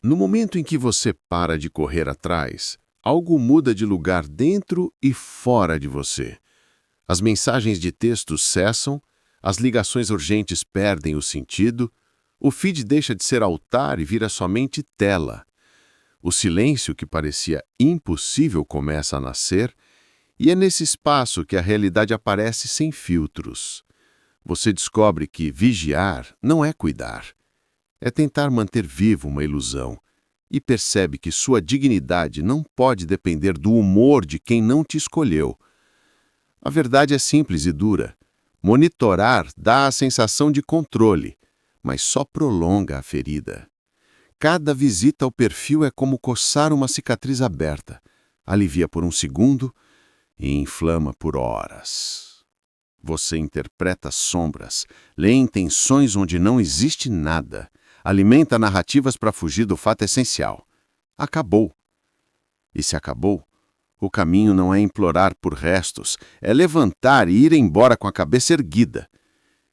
No momento em que você para de correr atrás, algo muda de lugar dentro e fora de você. As mensagens de texto cessam, as ligações urgentes perdem o sentido, o feed deixa de ser altar e vira somente tela. O silêncio que parecia impossível começa a nascer, e é nesse espaço que a realidade aparece sem filtros. Você descobre que vigiar não é cuidar. É tentar manter viva uma ilusão, e percebe que sua dignidade não pode depender do humor de quem não te escolheu. A verdade é simples e dura. Monitorar dá a sensação de controle, mas só prolonga a ferida. Cada visita ao perfil é como coçar uma cicatriz aberta. Alivia por um segundo e inflama por horas. Você interpreta sombras, lê intenções onde não existe nada, alimenta narrativas para fugir do fato essencial. Acabou. E se acabou, o caminho não é implorar por restos, é levantar e ir embora com a cabeça erguida.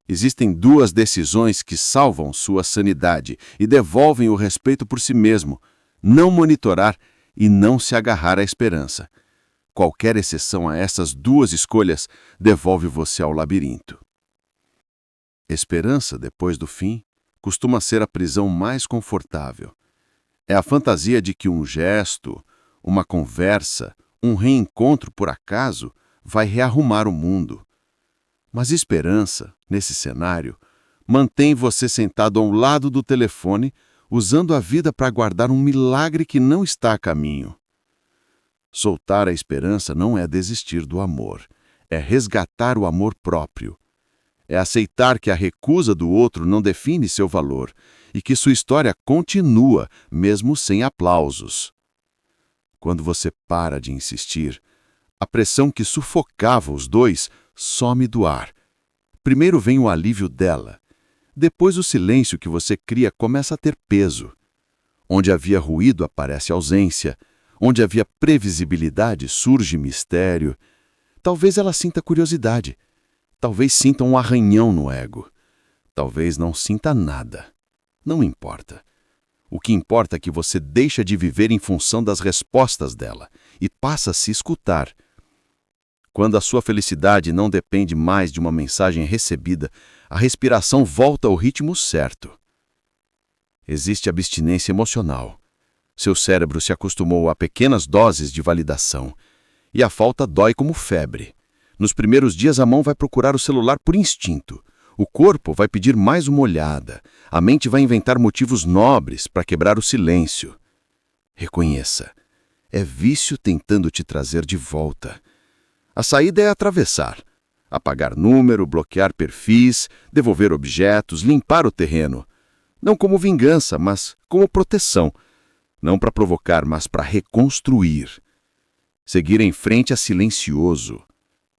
Existem duas decisões que salvam sua sanidade e devolvem o respeito por si mesmo: não monitorar e não se agarrar à esperança. Qualquer exceção a essas duas escolhas devolve você ao labirinto. Esperança, depois do fim, costuma ser a prisão mais confortável. É a fantasia de que um gesto, uma conversa, um reencontro por acaso vai rearrumar o mundo. Mas esperança, nesse cenário, mantém você sentado ao lado do telefone, usando a vida para aguardar um milagre que não está a caminho. Soltar a esperança não é desistir do amor, é resgatar o amor próprio. É aceitar que a recusa do outro não define seu valor e que sua história continua, mesmo sem aplausos. Quando você para de insistir, a pressão que sufocava os dois some do ar. Primeiro vem o alívio dela. Depois o silêncio que você cria começa a ter peso. Onde havia ruído aparece ausência. Onde havia previsibilidade surge mistério. Talvez ela sinta curiosidade. Talvez sinta um arranhão no ego. Talvez não sinta nada. Não importa. O que importa é que você deixa de viver em função das respostas dela e passa a se escutar. Quando a sua felicidade não depende mais de uma mensagem recebida, a respiração volta ao ritmo certo. Existe abstinência emocional. Seu cérebro se acostumou a pequenas doses de validação, e a falta dói como febre. Nos primeiros dias a mão vai procurar o celular por instinto. O corpo vai pedir mais uma olhada. A mente vai inventar motivos nobres para quebrar o silêncio. Reconheça. É vício tentando te trazer de volta. A saída é atravessar. Apagar número, bloquear perfis, devolver objetos, limpar o terreno. Não como vingança, mas como proteção. Não para provocar, mas para reconstruir. Seguir em frente é silencioso.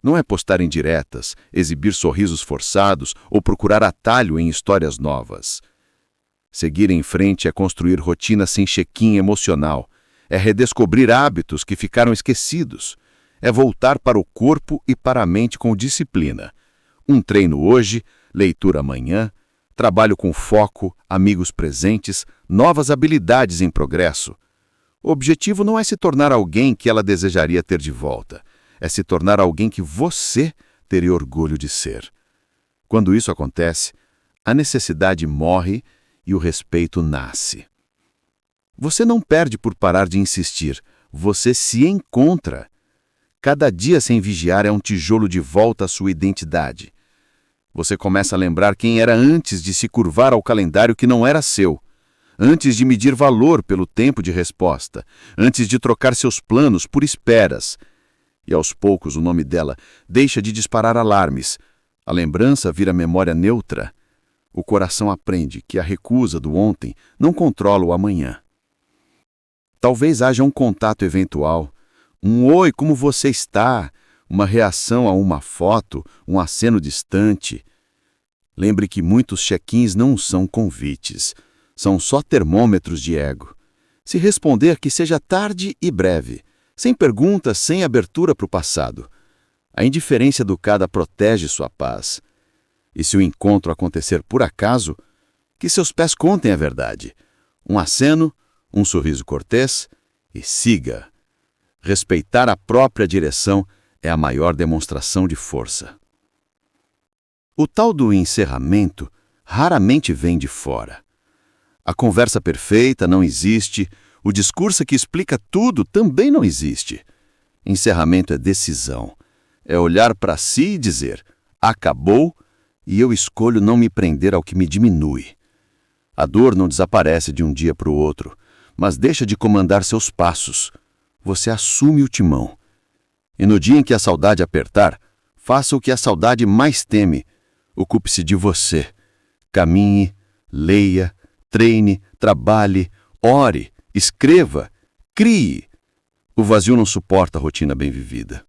Não é postar indiretas, exibir sorrisos forçados ou procurar atalho em histórias novas. Seguir em frente é construir rotina sem check-in emocional. É redescobrir hábitos que ficaram esquecidos. É voltar para o corpo e para a mente com disciplina. Um treino hoje, leitura amanhã, trabalho com foco, amigos presentes, novas habilidades em progresso. O objetivo não é se tornar alguém que ela desejaria ter de volta. É se tornar alguém que você teria orgulho de ser. Quando isso acontece, a necessidade morre e o respeito nasce. Você não perde por parar de insistir, você se encontra. Cada dia sem vigiar é um tijolo de volta à sua identidade. Você começa a lembrar quem era antes de se curvar ao calendário que não era seu, antes de medir valor pelo tempo de resposta, antes de trocar seus planos por esperas. E aos poucos o nome dela deixa de disparar alarmes. A lembrança vira memória neutra. O coração aprende que a recusa do ontem não controla o amanhã. Talvez haja um contato eventual, um "Oi, como você está?", uma reação a uma foto, um aceno distante. Lembre que muitos check-ins não são convites, são só termômetros de ego. Se responder, que seja tarde e breve, sem perguntas, sem abertura para o passado. A indiferença educada protege sua paz. E se o encontro acontecer por acaso, que seus pés contem a verdade. Um aceno, um sorriso cortês e siga. Respeitar a própria direção é a maior demonstração de força. O tal do encerramento raramente vem de fora. A conversa perfeita não existe, o discurso que explica tudo também não existe. Encerramento é decisão. É olhar para si e dizer, acabou, e eu escolho não me prender ao que me diminui. A dor não desaparece de um dia para o outro, mas deixa de comandar seus passos. Você assume o timão. E no dia em que a saudade apertar, faça o que a saudade mais teme. Ocupe-se de você. Caminhe, leia, treine, trabalhe, ore, escreva, crie. O vazio não suporta a rotina bem vivida.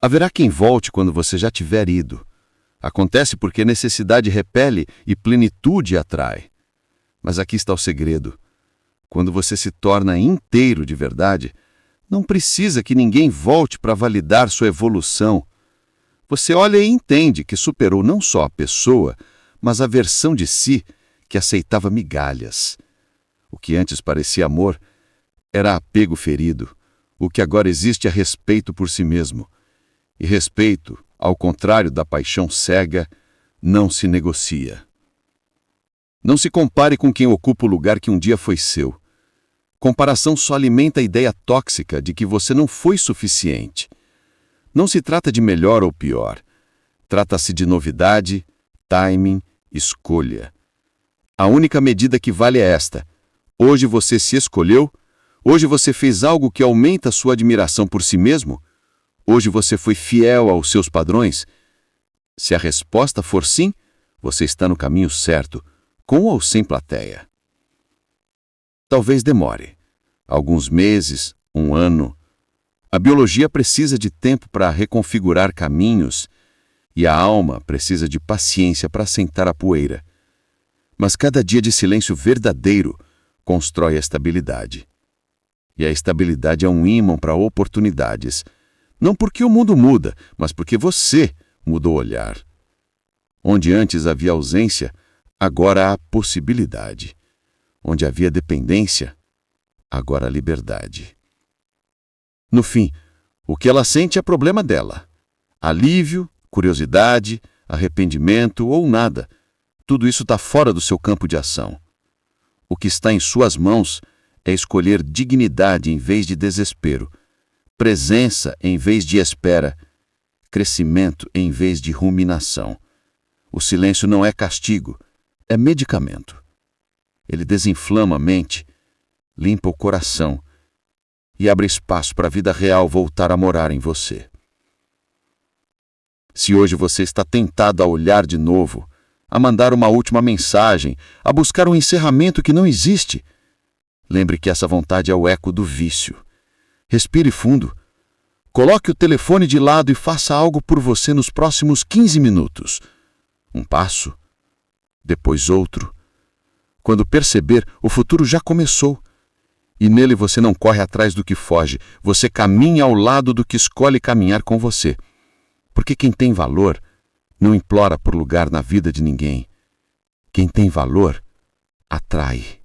Haverá quem volte quando você já tiver ido. Acontece porque necessidade repele e plenitude atrai. Mas aqui está o segredo. Quando você se torna inteiro de verdade, não precisa que ninguém volte para validar sua evolução. Você olha e entende que superou não só a pessoa, mas a versão de si que aceitava migalhas. O que antes parecia amor era apego ferido. O que agora existe é respeito por si mesmo. E respeito, ao contrário da paixão cega, não se negocia. Não se compare com quem ocupa o lugar que um dia foi seu. Comparação só alimenta a ideia tóxica de que você não foi suficiente. Não se trata de melhor ou pior. Trata-se de novidade, timing, escolha. A única medida que vale é esta. Hoje você se escolheu? Hoje você fez algo que aumenta a sua admiração por si mesmo? Hoje você foi fiel aos seus padrões? Se a resposta for sim, você está no caminho certo, com ou sem plateia. Talvez demore. Alguns meses, um ano. A biologia precisa de tempo para reconfigurar caminhos e a alma precisa de paciência para assentar a poeira. Mas cada dia de silêncio verdadeiro constrói a estabilidade. E a estabilidade é um ímã para oportunidades. Não porque o mundo muda, mas porque você mudou o olhar. Onde antes havia ausência, agora há possibilidade. Onde havia dependência, agora há liberdade. No fim, o que ela sente é problema dela. Alívio, curiosidade, arrependimento ou nada. Tudo isso está fora do seu campo de ação. O que está em suas mãos é escolher dignidade em vez de desespero, presença em vez de espera, crescimento em vez de ruminação. O silêncio não é castigo, é medicamento. Ele desinflama a mente, limpa o coração e abre espaço para a vida real voltar a morar em você. Se hoje você está tentado a olhar de novo, a mandar uma última mensagem, a buscar um encerramento que não existe, lembre que essa vontade é o eco do vício. Respire fundo. Coloque o telefone de lado e faça algo por você nos próximos 15 minutos. Um passo, depois outro. Quando perceber, o futuro já começou. E nele você não corre atrás do que foge, você caminha ao lado do que escolhe caminhar com você. Porque quem tem valor não implora por lugar na vida de ninguém. Quem tem valor, atrai.